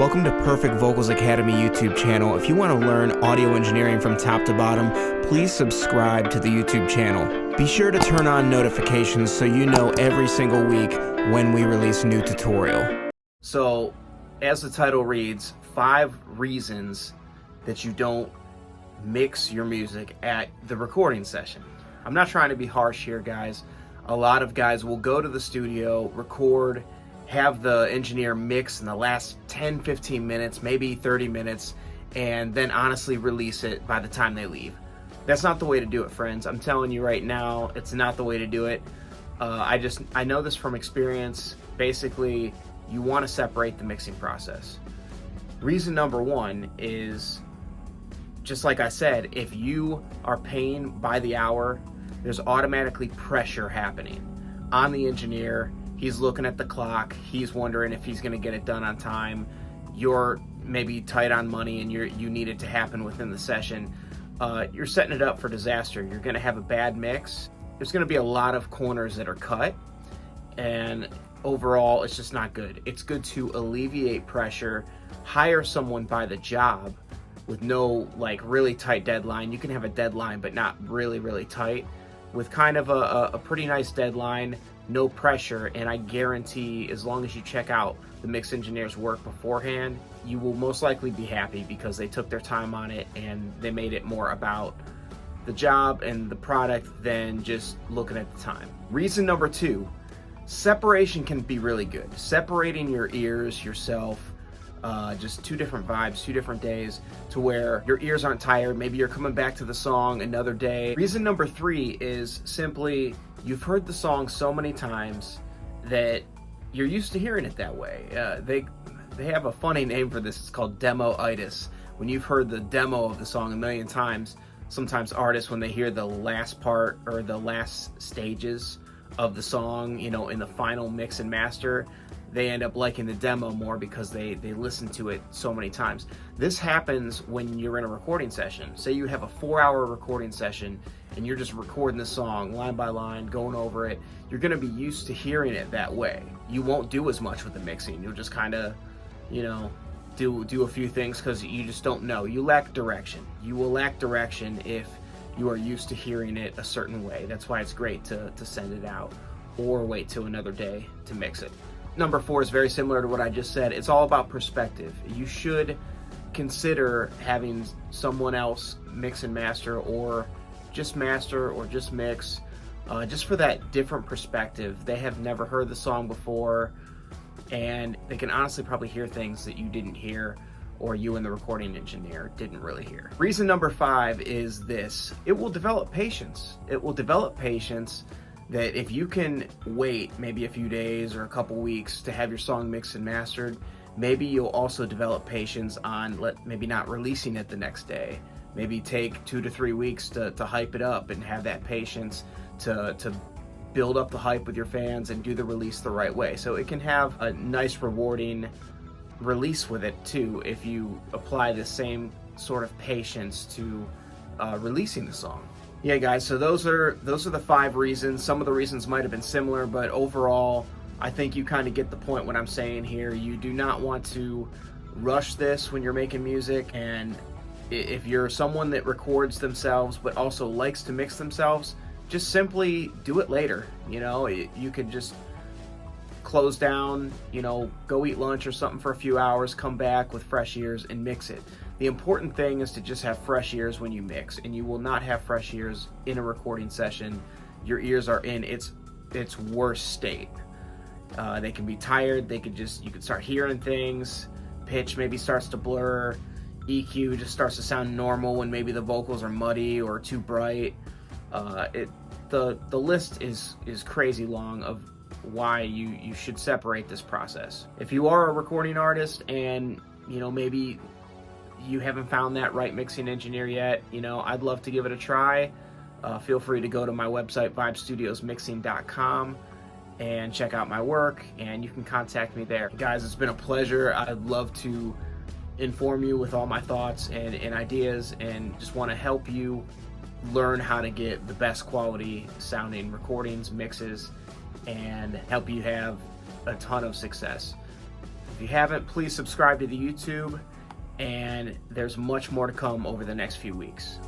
Welcome to Perfect Vocals Academy YouTube channel. If you want to learn audio engineering from top to bottom, please subscribe to the YouTube channel. Be sure to turn on notifications so you know every single week when we release a new tutorial. So, as the title reads, 5 reasons that you don't mix your music at the recording session. I'm not trying to be harsh here, guys. A lot of guys will go to the studio, record, have the engineer mix in the last 10-15 minutes, maybe 30 minutes, and then honestly release it by the time they leave. That's not the way to do it, friends. I'm telling you right now, it's not the way to do it. I know this from experience. Basically, you want to separate the mixing process. Reason number 1 is, just like I said, if you are paying by the hour, there's automatically pressure happening on the engineer. He's looking at the clock. He's wondering if he's going to get it done on time. You're maybe tight on money and you need it to happen within the session. You're setting it up for disaster. You're going to have a bad mix. There's going to be a lot of corners that are cut, and overall, it's just not good. It's good to alleviate pressure, hire someone by the job with no really tight deadline. You can have a deadline, but not really tight. With kind of a pretty nice deadline, no pressure, and I guarantee as long as you check out the mix engineer's work beforehand, you will most likely be happy because they took their time on it and they made it more about the job and the product than just looking at the time. Reason number 2, separation can be really good. Separating your ears, yourself, just 2 different vibes, 2 different days, to where your ears aren't tired. Maybe you're coming back to the song another day. Reason number 3 is simply you've heard the song so many times that you're used to hearing it that way. They have a funny name for this. It's called demo-itis. When you've heard the demo of the song a million times, sometimes artists, when they hear the last part or the last stages of the song, in the final mix and master, they end up liking the demo more because they listen to it so many times. This happens when you're in a recording session. Say you have a 4-hour recording session and you're just recording the song line by line, going over it. You're gonna be used to hearing it that way. You won't do as much with the mixing. You'll just kind of, do a few things because you just don't know. You lack direction. You will lack direction if you are used to hearing it a certain way. That's why it's great to send it out or wait till another day to mix it. Number 4 is very similar to what I just said. It's all about perspective. You should consider having someone else mix and master or just mix, just for that different perspective. They have never heard the song before, and they can honestly probably hear things that you didn't hear or you and the recording engineer didn't really hear. Reason number 5 is this. It will develop patience. It will develop patience that if you can wait maybe a few days or a couple weeks to have your song mixed and mastered, maybe you'll also develop patience on maybe not releasing it the next day. Maybe take 2 to 3 weeks to hype it up and have that patience to build up the hype with your fans and do the release the right way. So it can have a nice, rewarding release with it too if you apply the same sort of patience to releasing the song. Yeah, guys, so those are the 5 reasons. Some of the reasons might have been similar, but overall, I think you kind of get the point what I'm saying here. You do not want to rush this when you're making music, and if you're someone that records themselves but also likes to mix themselves, just simply do it later. You could just close down, go eat lunch or something for a few hours, come back with fresh ears and mix it. The important thing is to just have fresh ears when you mix, and you will not have fresh ears in a recording session. Your ears are in its worst state. They can be tired. You can start hearing things. Pitch maybe starts to blur. EQ just starts to sound normal when maybe the vocals are muddy or too bright. The list is crazy long of why you should separate this process. If you are a recording artist and maybe you haven't found that right mixing engineer yet, I'd love to give it a try. Feel free to go to my website, vibestudiosmixing.com, and check out my work, and you can contact me there. Guys, it's been a pleasure. I'd love to inform you with all my thoughts and ideas, and just want to help you learn how to get the best quality sounding recordings, mixes, and help you have a ton of success. If you haven't, please subscribe to the YouTube, and there's much more to come over the next few weeks.